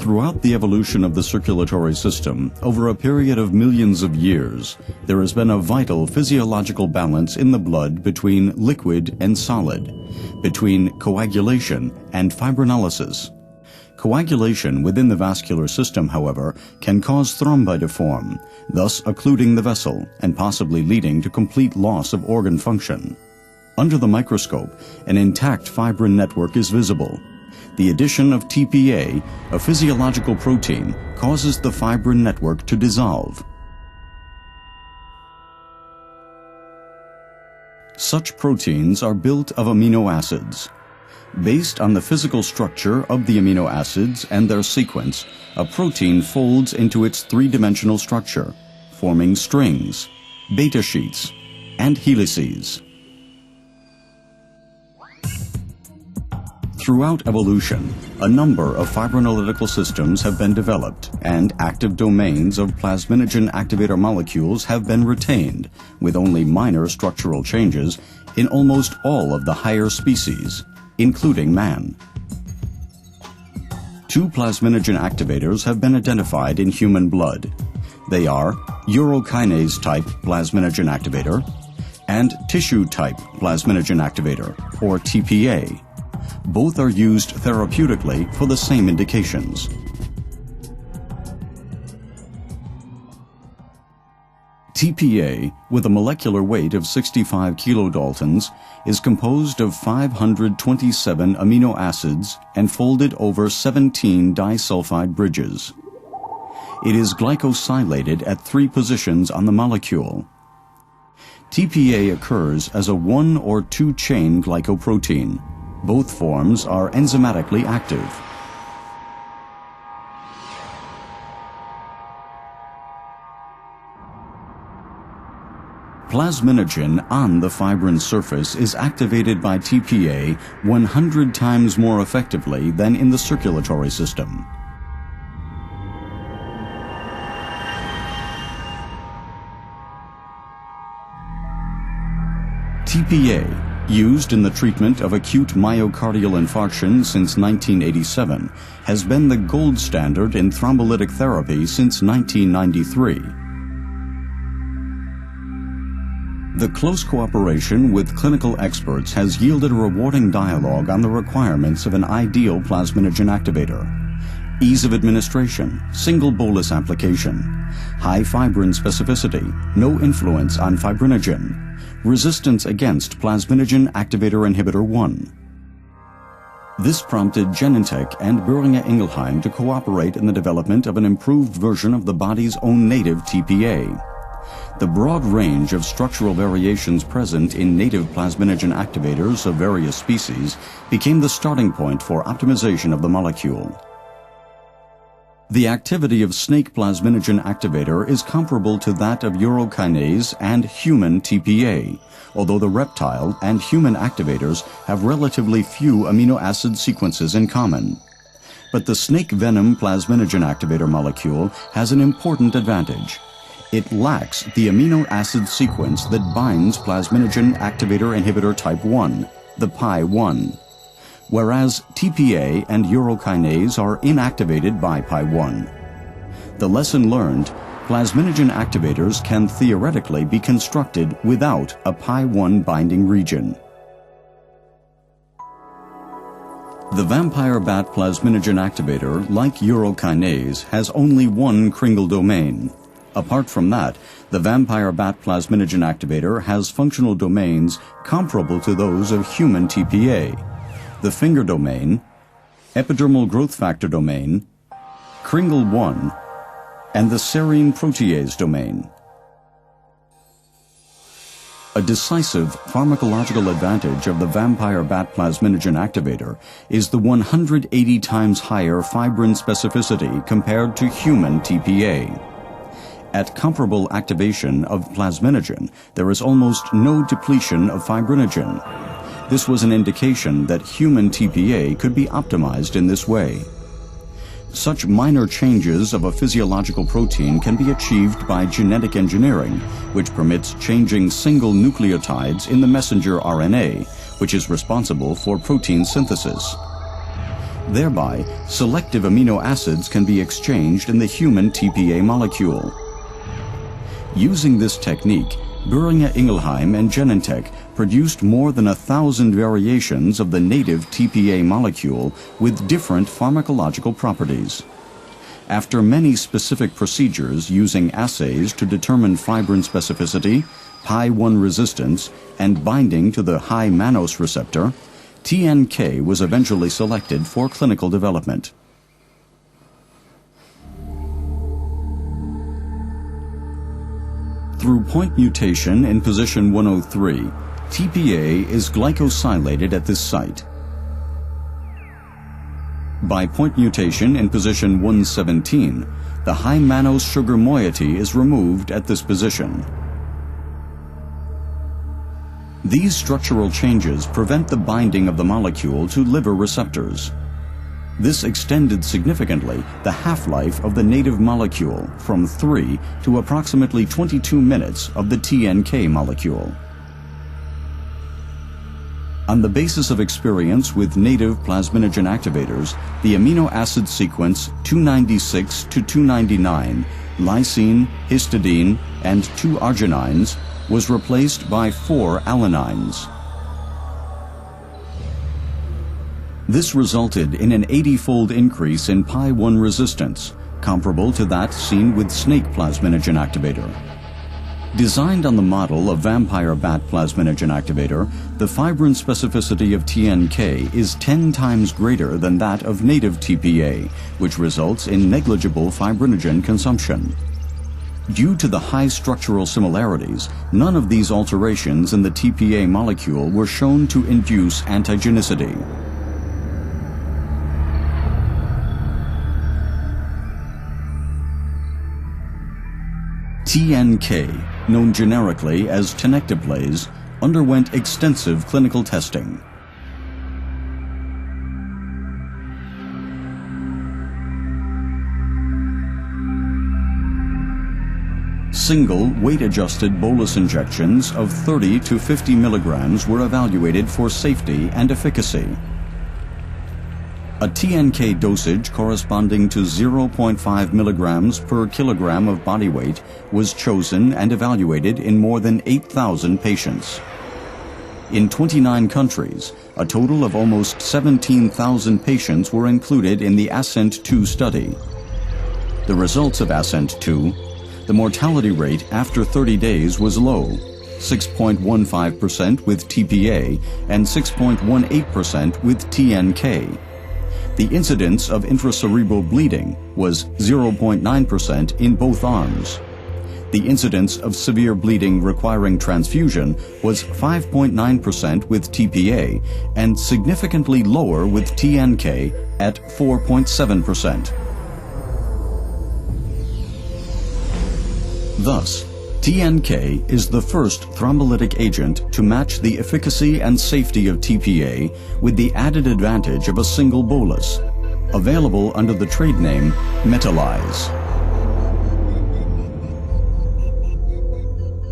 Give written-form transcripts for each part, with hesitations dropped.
Throughout the evolution of the circulatory system, over a period of millions of years, there has been a vital physiological balance in the blood between liquid and solid, between coagulation and fibrinolysis. Coagulation within the vascular system, however, can cause thrombi to form, thus occluding the vessel and possibly leading to complete loss of organ function. Under the microscope, an intact fibrin network is visible. The addition of TPA, a physiological protein, causes the fibrin network to dissolve. Such proteins are built of amino acids. Based on the physical structure of the amino acids and their sequence, a protein folds into its three-dimensional structure, forming strings, beta sheets, and helices. Throughout evolution, a number of fibrinolytical systems have been developed, and active domains of plasminogen activator molecules have been retained, with only minor structural changes in almost all of the higher species, including man. Two plasminogen activators have been identified in human blood. They are urokinase-type plasminogen activator and tissue-type plasminogen activator, or TPA. Both are used therapeutically for the same indications. TPA, with a molecular weight of 65 kilodaltons, is composed of 527 amino acids and folded over 17 disulfide bridges. It is glycosylated at 3 positions on the molecule. TPA occurs as a 1 or 2 chain glycoprotein. Both forms are enzymatically active. Plasminogen on the fibrin surface is activated by TPA 100 times more effectively than in the circulatory system. TPA, used in the treatment of acute myocardial infarction since 1987, has been the gold standard in thrombolytic therapy since 1993. The close cooperation with clinical experts has yielded a rewarding dialogue on the requirements of an ideal plasminogen activator. Ease of administration, single bolus application, high fibrin specificity, no influence on fibrinogen, resistance against plasminogen activator inhibitor 1. This prompted Genentech and Boehringer Ingelheim to cooperate in the development of an improved version of the body's own native TPA. The broad range of structural variations present in native plasminogen activators of various species became the starting point for optimization of the molecule. The activity of snake plasminogen activator is comparable to that of urokinase and human TPA, although the reptile and human activators have relatively few amino acid sequences in common. But the snake venom plasminogen activator molecule has an important advantage. It lacks the amino acid sequence that binds plasminogen activator inhibitor type 1, the Pi1. Whereas TPA and urokinase are inactivated by Pi1. The lesson learned, plasminogen activators can theoretically be constructed without a Pi1 binding region. The vampire bat plasminogen activator, like urokinase, has only one Kringle domain. Apart from that, the vampire bat plasminogen activator has functional domains comparable to those of human TPA. The finger domain, epidermal growth factor domain, Kringle 1, and the serine protease domain. A decisive pharmacological advantage of the vampire bat plasminogen activator is the 180 times higher fibrin specificity compared to human TPA. At comparable activation of plasminogen, there is almost no depletion of fibrinogen. This was an indication that human TPA could be optimized in this way. Such minor changes of a physiological protein can be achieved by genetic engineering, which permits changing single nucleotides in the messenger RNA, which is responsible for protein synthesis. Thereby, selective amino acids can be exchanged in the human TPA molecule. Using this technique, Boehringer Ingelheim and Genentech produced more than 1,000 variations of the native TPA molecule with different pharmacological properties. After many specific procedures using assays to determine fibrin specificity, Pi1 resistance, and binding to the high mannose receptor, TNK was eventually selected for clinical development. Through point mutation in position 103, TPA is glycosylated at this site. By point mutation in position 117, the high mannose sugar moiety is removed at this position. These structural changes prevent the binding of the molecule to liver receptors. This extended significantly the half-life of the native molecule from 3 to approximately 22 minutes of the TNK molecule. On the basis of experience with native plasminogen activators, the amino acid sequence 296 to 299, lysine, histidine, and 2 arginines was replaced by 4 alanines. This resulted in an 80-fold increase in Pi1 resistance, comparable to that seen with snake plasminogen activator. Designed on the model of vampire bat plasminogen activator, the fibrin specificity of TNK is 10 times greater than that of native TPA, which results in negligible fibrinogen consumption. Due to the high structural similarities, none of these alterations in the TPA molecule were shown to induce antigenicity. TNK, known generically as tenecteplase, underwent extensive clinical testing. Single weight-adjusted bolus injections of 30 to 50 milligrams were evaluated for safety and efficacy. A TNK dosage corresponding to 0.5 milligrams per kilogram of body weight was chosen and evaluated in more than 8,000 patients. In 29 countries, a total of almost 17,000 patients were included in the ASCENT-2 study. The results of ASCENT-2: the mortality rate after 30 days was low, 6.15% with TPA and 6.18% with TNK. The incidence of intracerebral bleeding was 0.9% in both arms. The incidence of severe bleeding requiring transfusion was 5.9% with TPA and significantly lower with TNK at 4.7%. Thus, TNK is the first thrombolytic agent to match the efficacy and safety of TPA with the added advantage of a single bolus, available under the trade name Metalyze.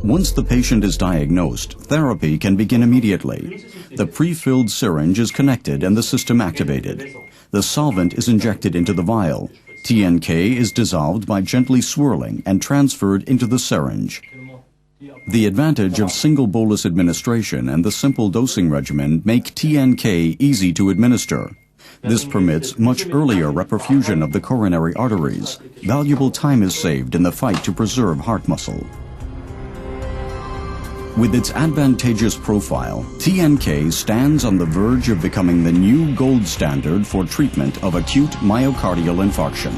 Once the patient is diagnosed, therapy can begin immediately. The pre-filled syringe is connected and the system activated. The solvent is injected into the vial. TNK is dissolved by gently swirling and transferred into the syringe. The advantage of single bolus administration and the simple dosing regimen make TNK easy to administer. This permits much earlier reperfusion of the coronary arteries. Valuable time is saved in the fight to preserve heart muscle. With its advantageous profile, TNK stands on the verge of becoming the new gold standard for treatment of acute myocardial infarction.